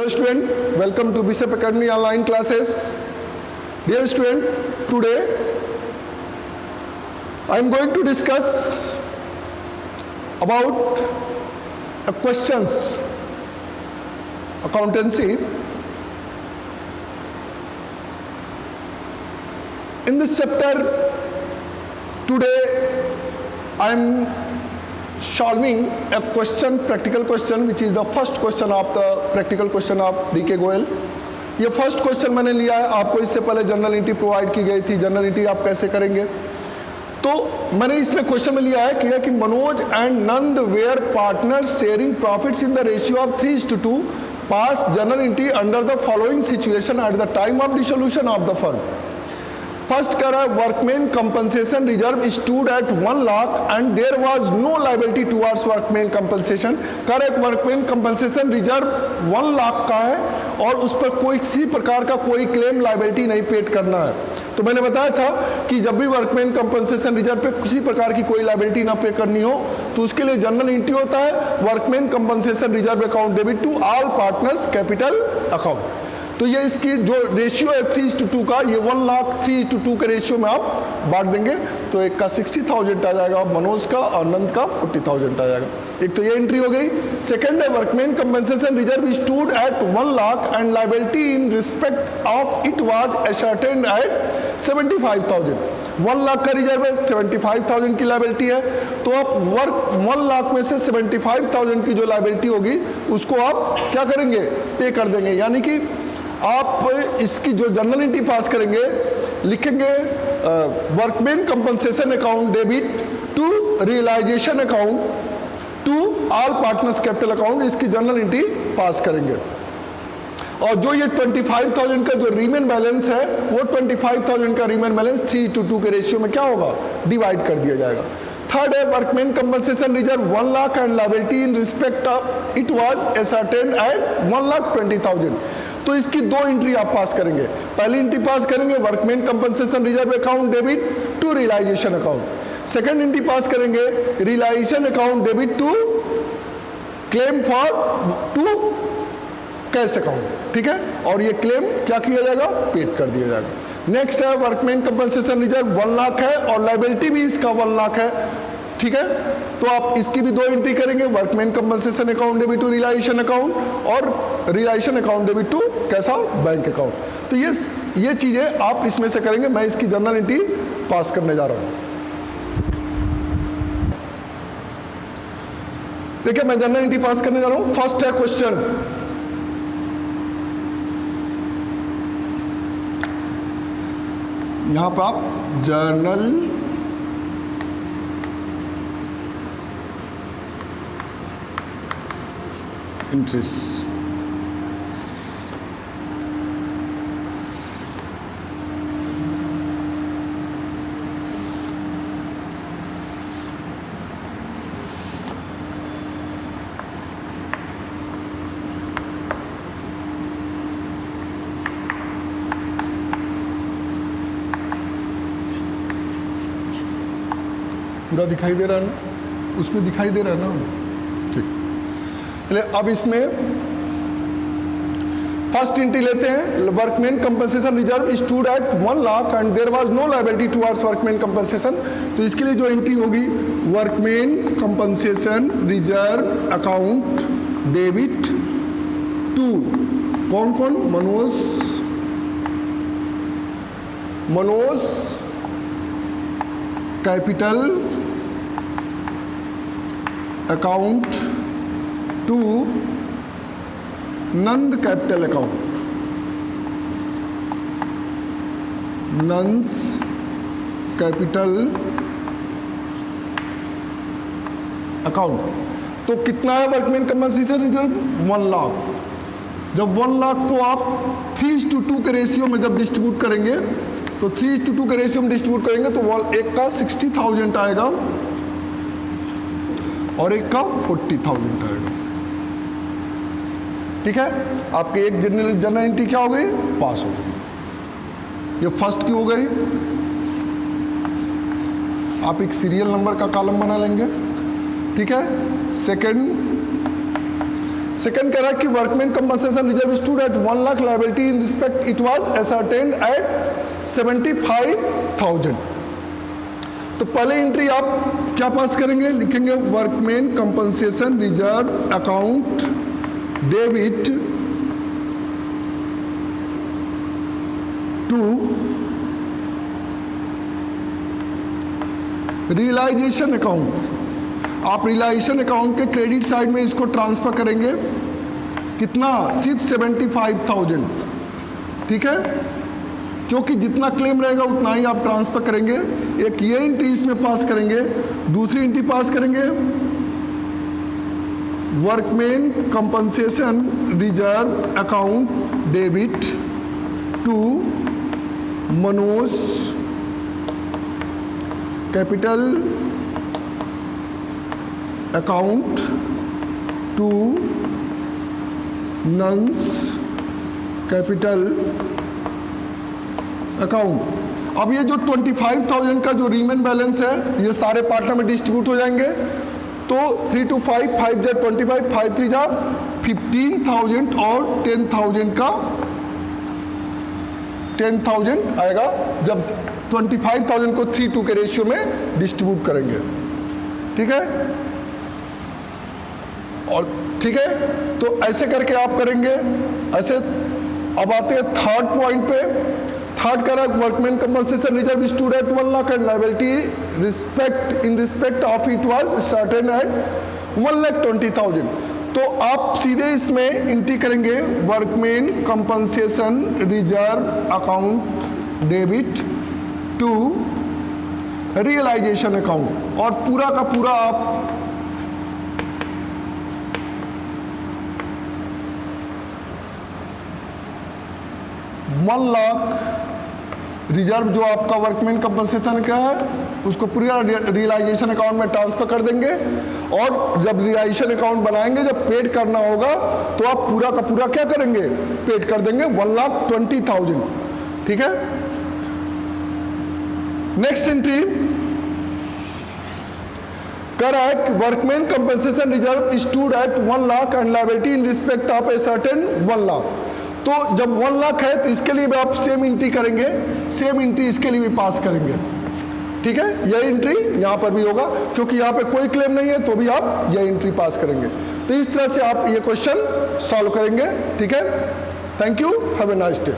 Hello student, welcome to Bishop Academy online classes. Dear student, today I am going to discuss about a questions accountancy. In this chapter today I am solving a question, practical question, which is the first question of the practical question of DK Goel. ये first question मैंने लिया है, आपको इससे पहले general entry provide की गई थी, जनरल एंट्री आप कैसे करेंगे। तो मैंने इसमें क्वेश्चन में लिया है कि Manoj and Nand were partners sharing profits in the ratio of 3:2 pass journal entry under the following situation at the time of dissolution of the firm. First करा workman compensation reserve stood at 1 lakh and there was no liability towards workman compensation. Correct, workman compensation reserve 1 lakh का है और उस पर कोई किसी प्रकार का कोई क्लेम लायबिलिटी नहीं पेड करना है। तो मैंने बताया था कि जब भी वर्कमैन कंपनसेशन रिजर्व पे किसी प्रकार की कोई लायबिलिटी ना पे करनी हो तो उसके लिए जनरल एंट्री होता है workman compensation reserve account debit to all partners capital account. तो ये इसकी जो रेशियो है 3:2 का, ये 1 लाख 3:2 के रेशियो में आप बांट देंगे तो एक का 60,000 आ जाएगा, मनोज का और नंद का 40,000 आ जाएगा। एक तो ये एंट्री हो गई। सेकंड है workman compensation reserve stood at 1 lakh and liability in respect of it was ascertained at 75,000। 1 lakh का रिजर्व है, 75,000 की लायबिलिटी है, तो आप 1 लाख में से 75,000 की जो लायबिलिटी होगी उसको आप क्या करेंगे, पे कर देंगे। यानी कि आप इसकी जो जनरल एंट्री पास करेंगे लिखेंगे workman compensation account debit to realisation account to all partners capital account, इसकी जनरल एंट्री पास करेंगे। और जो ये 25,000 का जो रीमेन बैलेंस है वो 25,000 का रीमेन बैलेंस 3:2 के रेशियो में क्या होगा, डिवाइड कर दिया जाएगा। थर्ड है workman compensation reserve 1 lakh and liability in respect of it was ascertained at 1,20,000। तो इसकी दो एंट्री आप पास करेंगे। पहली एंट्री पास करेंगे workman compensation reserve account debit to realisation account. Second entry pass करेंगे realisation account debit to claim for to cash account, ठीक है। और ये क्लेम क्या किया जाएगा, पेड कर दिया जाएगा। नेक्स्ट है वर्कमैन कंपनसेशन रिजर्व 1 लाख है और लायबिलिटी भी इसका 1 लाख है, ठीक है। तो आप इसकी भी दो एंट्री करेंगे, workman compensation account debit to realisation account और realization account debit to cash, bank account. तो ये चीजें आप इसमें से करेंगे। मैं इसकी जनरल एंट्री पास करने जा रहा हूं। देखिए मैं जनरल एंट्री पास करने जा रहा हूं। फर्स्ट है क्वेश्चन, यहां पर आप जर्नल एंट्रीज पूरा दिखाई दे रहा है ना, उसमें दिखाई दे रहा है ना, ठीक। चलिए अब इसमें फर्स्ट एंट्री लेते हैं। Workman compensation reserve stood at 1 lakh and there was no liability towards workman compensation. तो इसके लिए जो एंट्री होगी workman compensation reserve account debit to कौन कौन, Manoj capital account to Nand capital account, Nand's capital account. तो कितना है वर्कमैन कंपनसेशन रिजर्व, 1 लाख। जब 1 लाख को आप 3:2 के रेशियो में जब डिस्ट्रीब्यूट करेंगे तो 3:2 के रेशियो में डिस्ट्रीब्यूट करेंगे तो एक का 60,000 आएगा और एक का 40,000 आएगा, ठीक है। आपकी एक जनरल एंट्री क्या हो गई, पास हो गई। ये फर्स्ट की हो गई। आप एक सीरियल नंबर का कॉलम बना लेंगे, ठीक है। सेकंड सेकंड कह रहा है कि workman compensation reserve stood at 1 lakh, liability in respect it was ascertained at 75,000। तो पहले एंट्री आप क्या पास करेंगे, लिखेंगे workman compensation reserve account debit to realisation account. आप रियलाइजेशन अकाउंट के क्रेडिट साइड में इसको ट्रांसफर करेंगे, कितना, सिर्फ 75,000, ठीक है, क्योंकि जितना क्लेम रहेगा उतना ही आप ट्रांसफर करेंगे। एक ये एंट्री इसमें पास करेंगे, दूसरी एंट्री पास करेंगे workman compensation reserve account debit to Manoj capital account to नन्स कैपिटल अकाउंट। अब ये जो 25,000 का जो रीमेन बैलेंस है ये सारे पार्टनर में डिस्ट्रीब्यूट हो जाएंगे। तो 3 to 5, 5 जा 25, 5 3 जा 15,000 और 10,000 का 10,000 आएगा जब 25,000 को 3:2 के रेशियो में डिस्ट्रीब्यूट करेंगे, ठीक है। और ठीक है, तो ऐसे करके आप करेंगे ऐसे। अब आते हैं थर्ड पॉइंट पे। थर्ड करा workman compensation reserve stood at 1 lakh and liability in respect of it was certain at 1,20,000। तो आप सीधे इसमें एंट्री करेंगे workman compensation reserve account debit to realisation account, और पूरा का पूरा आप $1 लाख रिजर्व जो आपका वर्कमैन कंपनसेशन का है उसको पूरा रियलाइजेशन अकाउंट में ट्रांसफर कर देंगे। और जब रियलाइजेशन अकाउंट बनाएंगे, जब पेड करना होगा तो आप पूरा का पूरा क्या करेंगे, पेड कर देंगे 1,20,000, ठीक है। Next entry correct workman compensation reserve stood at 1 lakh and liability in respect of a certain 1 lakh. तो जब 1 लाख है तो इसके लिए भी आप सेम एंट्री करेंगे, सेम एंट्री इसके लिए भी पास करेंगे, ठीक है। यह एंट्री यहां पर भी होगा क्योंकि यहां पे कोई क्लेम नहीं है, तो भी आप यह एंट्री पास करेंगे। तो इस तरह से आप ये क्वेश्चन सॉल्व करेंगे, ठीक है। Thank you, have a nice day.